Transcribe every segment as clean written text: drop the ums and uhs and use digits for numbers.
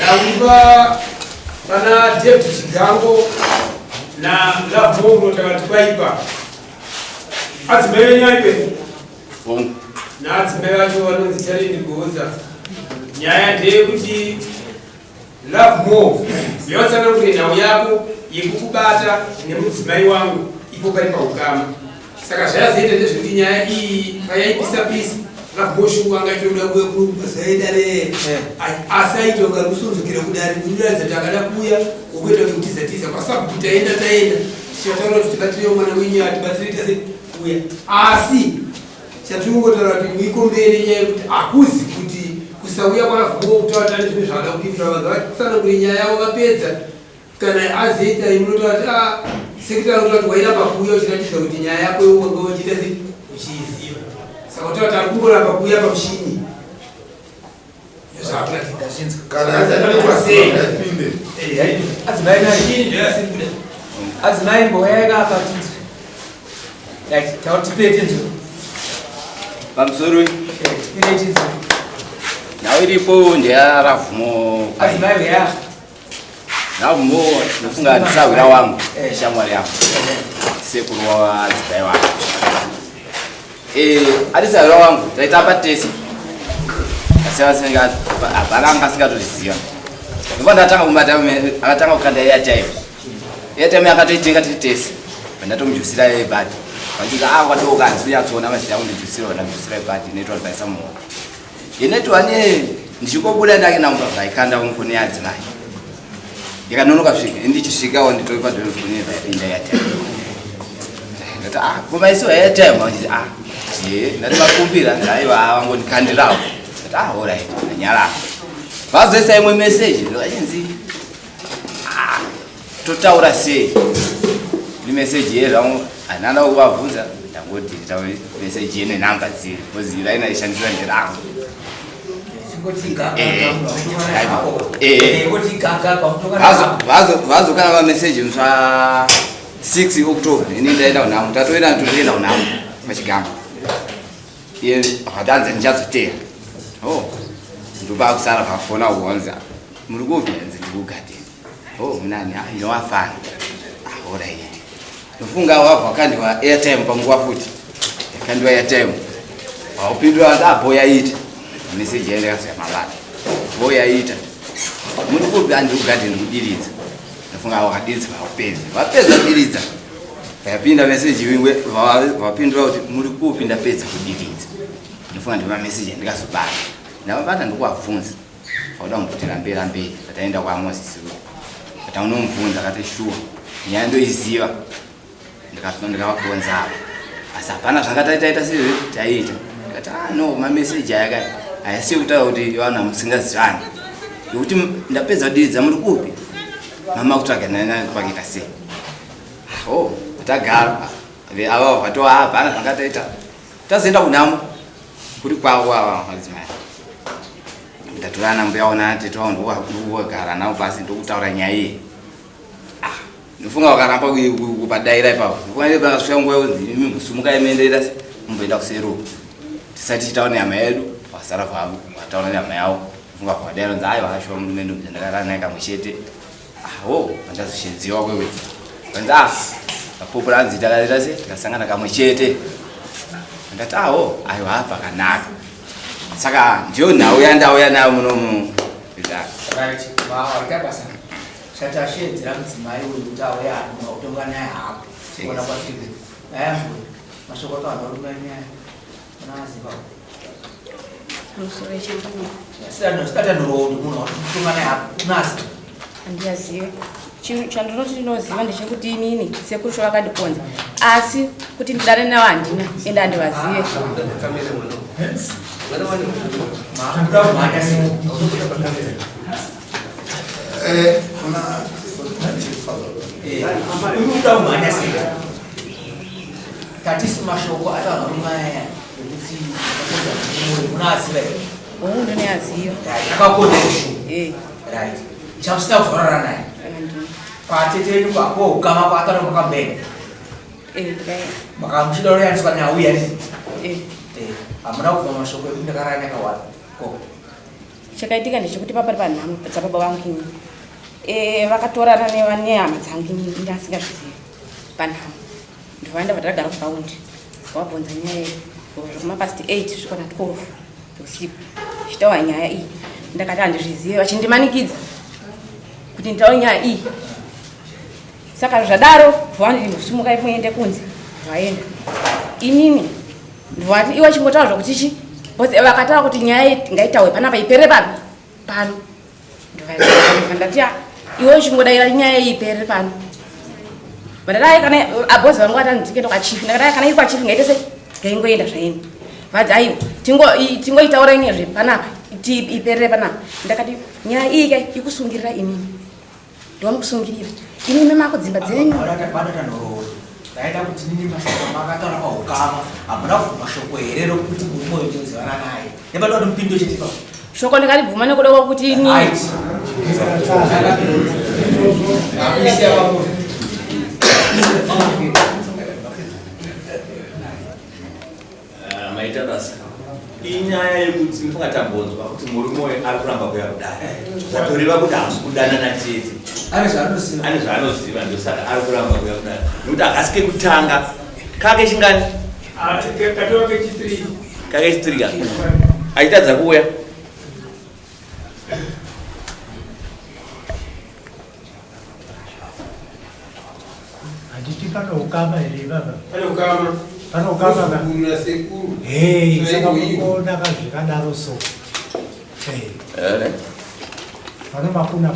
Ndauva pana David Chigango na Love Mono takatibaipa. Adzimai nyaipe. Na adzimai vacho vanonzi Charity Goza. Nyaya ndeyekuti Love Mo yosana kuti nhau yako yekukubata nemudzimai wangu ipo pari paukama. Saka zvayazoita ndezvekuti nyaya iyi payaipisa pisa Love Mo shungu angachitoda kuzaidare asaitoga rusunzukira kudari kuratidza kuti akada kuuya ukuita kutiza pasabu kuti taenda tichataura kuti tibatire mwana wenyu atibatsire tese kuuya asi chatingotaura kuti muikombere nyaya yekuti akuzi kuti kusauya kwaLove Mo kutaura tani zvinhu zvakada kupindura vanhu vachisanangura nyaya yavo vapedza kana azoita munotaura kuti sekitari unotaura kuti waida pakuuya uchiratidza kuti nyaya yako yowanga uchiita sei uchiiziva. Saka kutaura kuti ari kungoramba kuuya pamushini adzimai mboyaeka akatinzi tautipete nzuro pamusoro tipete nzuro nhau iripo ndeyaLove Mo adzimai weya Love Mo nofunga ndisawira wangu shamwari yangu sekuru wadzimai wangu atisawira wangu taita patesi asivasenga apana asingatozviziva ndipo ndatanga kubata akatanga kukanda airtime akatoitenga titesi ndatomujuisira ibhati vachika kwadoka ndiyatsoona mazita yangu ndijuisira ona mujuisira ibhati network by some network ndichikobuda ndake namba vaikanda mufoni yadzimai yakanonoka svika ndichisvikawo nditoipa ndofoni vaipinda airtime ndati koma iso airtime vachiti ndati vakumbira aiwa vangondikandirawo alright nyala vazoisa imwe message ndochinzi totaura sei ni message yezvangu ananda kuvabvunza ndangoti tawe message yene namba dziri because iraina ishandiswa nderangu vazokana vamessage musva 6 October ini ndaenda kunhamo tatoenda toenda kunhamo pachigambo iye akatanza ndichazoteya ndopa kusara pafona uonza muri kupi nzi ndikugadeni munani inowafana alright ndofunga wabva kandiwa airtime panguva futi yakandiwa airtime waupindura ndabhoya ita message yaenda kasamalata boya ita muri kupi andikugadeni kudiridza ndofunga wakadiridza vapedza kudiridza yapinda message iwe vapindura kuti muri kupi ndapedza kudiridza ndofunga ndiva message yandikazobata ndavabata ndikuwabvunza fauda kumbotera mberi pataenda kwaMoses kata unomubvunza akati shuwa nyaya ndoiziva ndikavabvunza avo asi hapana zvangataita sei taita ndikati no mameseji ayaka ayasiye kutaura kuti vanhu musingazivani nokuti ndapedza kudiridza muri kupi mama kutsvaga pakuita sei tagara ava vatova hapana zvangataita tazoenda kunhamo kuri kwavo ava madzimai ndatorana mbuyaona tetoa ndokugara navo pasi ndokutaura nyaya iyi ndofunga wakaramba kupadaira ipapo ndofunga pakasvika nguva yonzi musumuka imenderera mumboenda kuseruka tisati titaura nehama yedu vasara vavo vataura nehama yavo ndofunga pakadaira nzi aiwa ashuwa murume ndombi ndakagara naye kamwe chete vandazoshedziwa kwewe vanzi vapopo ranzi takaita se tikasangana kamwe chete ndati aiwa apa kanaka saka ndiyo nhau yandauya nayo munomu chatashedzera mudzimai uyu kuti auya autonga naye hapo ona kwatiri ayambo mashoko akavanhu varume nyaya unaziva sitata ndorondo munhu autonga naye hapo unazi handiyazive chandinoti ndinoziva ndechekuti inini sekuru vakadiponza asi kuti ndidare navo handina ende handivazive tatisi mashoko atavanarumaya ekuti unaziva ndinoyaziva akakonda right chamusina kuvhorora naye pateteni kwako ukama kwatara kwakambega makamuchida uyaniswa nauya hamuna kubva mashoko ekuti ndakaranya kawanda ko chakaitika ndechekuti papari panhamo dzababa vangu inini vakatorana nehama dzangu inini ndasingazvizivi panhamo ndovanda vatagara kugaundi wabvunza nyaya zvekumapasti 8 zvikona 12 usiku chitaura nyaya iyi ndakati handizvizive vachindimanikidza kuti nditaure nyaya iyi saka zvadaro vandisimukai muende kunze vaenda inini ndivati iwe chingotaura zvokuti chi vakataura kuti nyaya ngaitaurwe panapa ipere pano ndandati iwe chingodaira nyaya iyi ipere pano vandadai kana abhozi vangu ati ndikenda kwachifi ndakadai kana iri kwachifi ngaite sei ngaingoenda zvaini vadzi aiwa tingoitaura nyezve panapa iperere panapa ndakati nyaya iyi kai ikusungirira inini ndomukusungirira inini makudzimba dzenyu ndaida kuti nini mashoko makataura pahukama hamuna mashoko here rokuti murume wechozivana naye nebada kuti mupindo chetipa shoko ndikaribvuma nekuda kwakuti ini maita basa inyaya yekuti mufungatambonzwa kuti murume ari kuramba kuya kudai zvatoreva kuti haasi kudanana chete ane zvaanoziva ndosaka ari kuramba kuya kudai nokuti akasike kutanga kake chingani kake chitirika achitadza kuuya handiti panoukama here baba Panoukama. Panoukama saka mukuona kazvikadaro so pano makuna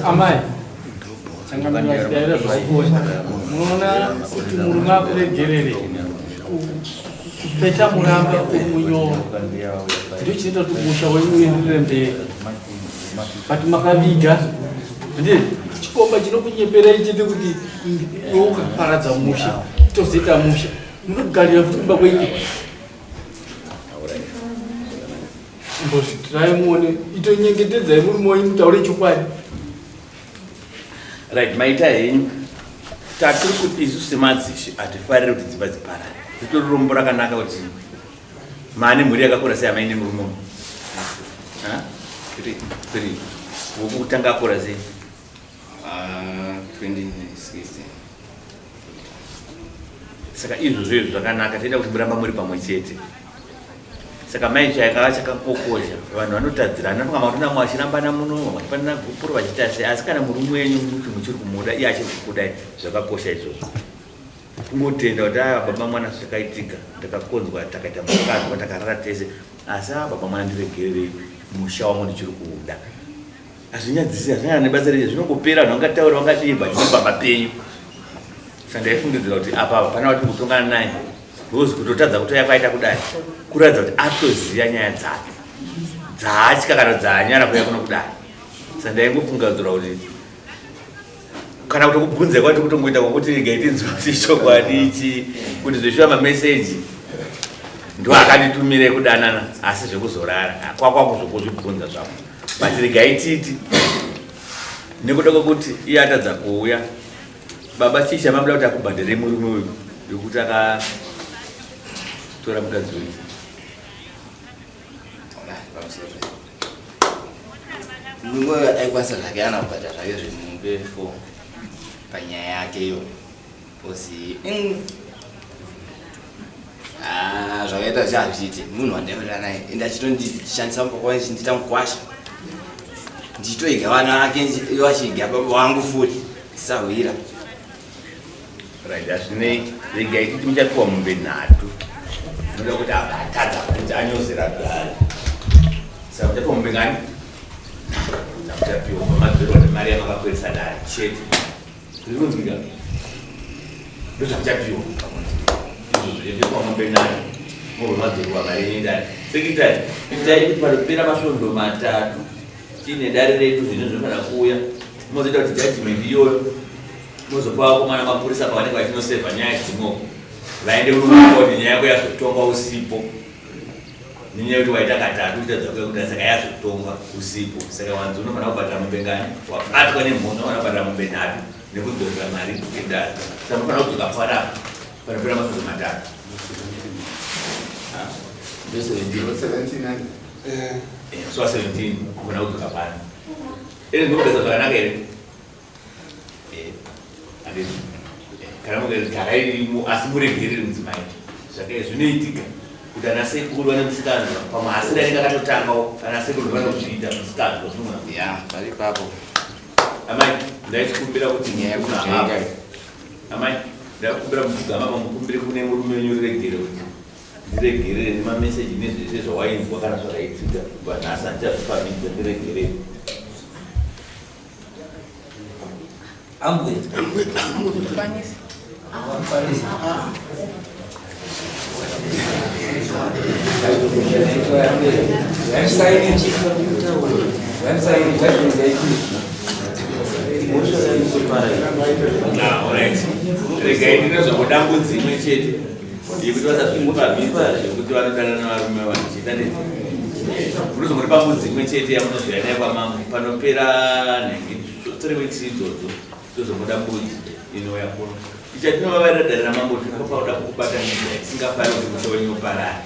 amai munoona kuti murume akuregerere kupeta muramba umunyoro ndio chinoita kuti musha wenyu uenderere mberi but makaviga ndi chikomba chinokunyeperai chete kuti iwe ukaparadza musha tozoita musha munogarira futi kumba kwenyu mbozvitirai muone itonyengetedzai murume wenyu mutaure chokwadi right maita henyu tatiri kuti isu semadzishi hatifariri kuti dzimba dziparare ritori rombo rakanaka kuti mane mhuri yakakura sei amaine murume wokutanga akura sei 2016 saka izvozvo izvo zvakanaka toita kuti muramba muri pamwe chete saka mai chayakava chakakokosha vanhu vanotadzirana kama kuti namwe vachirambana muno vachipanana gupuro vachiita sei asi kana murume wenyu muchiri kumuda iye achiri kukudai zvakakosha izvozvo kungotenda kuti baba mwana zvakaitika ndakakonzwa takaita mukadzi takarara tese asi baba mwana ndiregererei musha wangu ndichiri kuuda hazvinyadzisi hazvinyana nebasa reche zvinongopera vanhu vangataura vangadii vachibaba penyu saka ndaifungidzira kuti apa pana kuti kutongana naye ndozi kutotadza kuti yakaita kudai kuratidza kuti atoziva nyaya dzake dzaatya kana dzaanyara kuya kuno kudai saka ndaingofungidzira kuti kana kuti kubvunza kwati kutongoita kwokuti gaitinzwa chokwadi ichi kuti zveshuva mameseji ndo akanditumire kudanana asi zvekuzorara kwakwakuzokuzvibvunza zvavo but regaititi nekuda kwekuti iye atadza kuuya baba chisha mabuda kuti akubhadhare murume uyu yekuti akatora mukadzi uyu mumwe aikwanisa zvake ana kubhadha zvake zvemupe 4 panyaya yakeyo ozi zvakaita zvazviite munhu wandaira naye ende achitondishandisa mupaka ndita mukwasha ndichitoiga vana ake vachiga baba vangu futi tisahwira right hazvinei regai titi muchapiwa mombe 3 noda kuti abatadza kuti anyozera gari saka muchapiwa mombe ngani muchapiwa mamadziro kuti mari yamakakweresa dari chete zviri kunzwika ndozvamuchapiwa izvozvo mombe 8 murwe madziro mari yenyindari sekitai itai kuti panopera masvondo 3 tiine dare redu zvino zvinofana kuuya mozoita kuti judgment iyoyo mozopa komana mapurisa pavanenge vachinosevha nyaya dzimoko vaende kuti nyaya yako yazotongwa usipo nenyaya kuti waita katatu uchitadza kuda saka yazotongwa usipo saka wanzi unofana kubhadhara mombe ngani wabatwa nemhono unofana kubhadhara mombe 3 nekudzorera mari endara saka mufanira kudzoka fara panopera mazuva matatu so 17 mufanira kudzoka pano iri ndikubesa zvakanaka here kana mugarai asi muregerere mudzimai zvake zvinoitika kuti ana sekuru vane musikanzwa pamwe asiri anenge akatotangawo ana sekuru vane kuzviita musikanzwa zvinogona pari papo amai ndaitikumbira kuti amai ndaikumbira mudzigama pamukumbire kune murume wenyu riregere kuti ndiregerere nemameseji nezvese zvawainzwa kana zvakaitika vanhasi andichazvifamidza ndiregerere Kwanisi. regai ndinozvakudambudzi imwe chete yekuti vasazvimufamidza zvekuti vanotana navarume vanichita munozongori pambudzi imwe chete yamunozvira nayo kwamambo panopera 3 weeks idzodzo tozomudambudzi inouya kuno ichatinova mambo tinopauda kukubatanidza tisingafari kuti musho wenyu uparare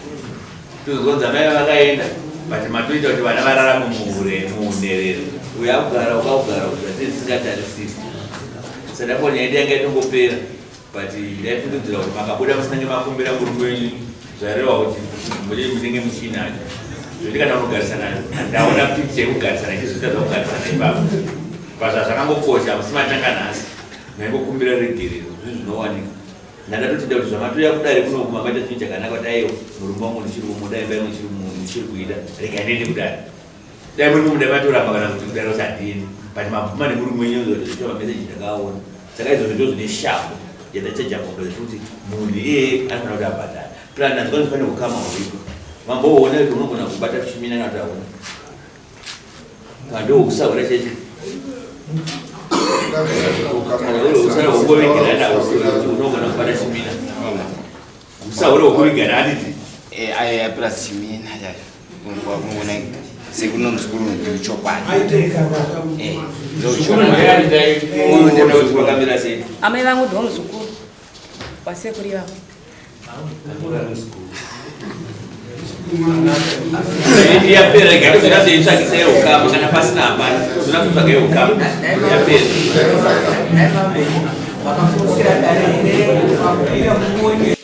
tozogonza mai vakaenda but matoita kuti vana vararame muunherero uyo akugara ukaugara kuti vatei tisingatarisiri sadaponya ide yanga itongopera but ndaifundidzira kuti makabuda musinange makumbira murume wenyu zvareva kuti muje munenge muchinacho zvoti kana unogarisana ndaona picha yekugarisana ichizoita zvakugarisana ipapo basa zvakangokosha musimatanga nhasi naingokumbira regerero zvinhu zvinowanika ndandatotida kuti zvamatoya kudare kuno kumabata chinhu chakanaka kuti aiwo murume wangu ndichiri umo dai mbai muchiri kuida rega ndiende kudare dai muri mumudai matoramba kana kuti kudare usadini but mabvuma nemurume wenyu zvichova meseji ndakaona saka izvozvo ndo zvine shambo yandachajambonga zekuti munhu iyeye anofanira kuti abhadhara plan ndanzwa ndifanira kukama huriko mamboona kuti unogona kubata chimina kana kuti auna kana ndokusahura cheche usara wokuvigira unogona kubata chimina usahure wokuvigara aditi plus chimina kungona sekuno muzukuru ndichokwadi wakamira sei Amai vangu ndiwo muzukuru wasekuru vavo. yapera rega zvina zveitsvakisa yeukama kana pasina hapana zvina kutsvaga yeukama yapera Vakafunsira dare ire, vakafunsira mumwe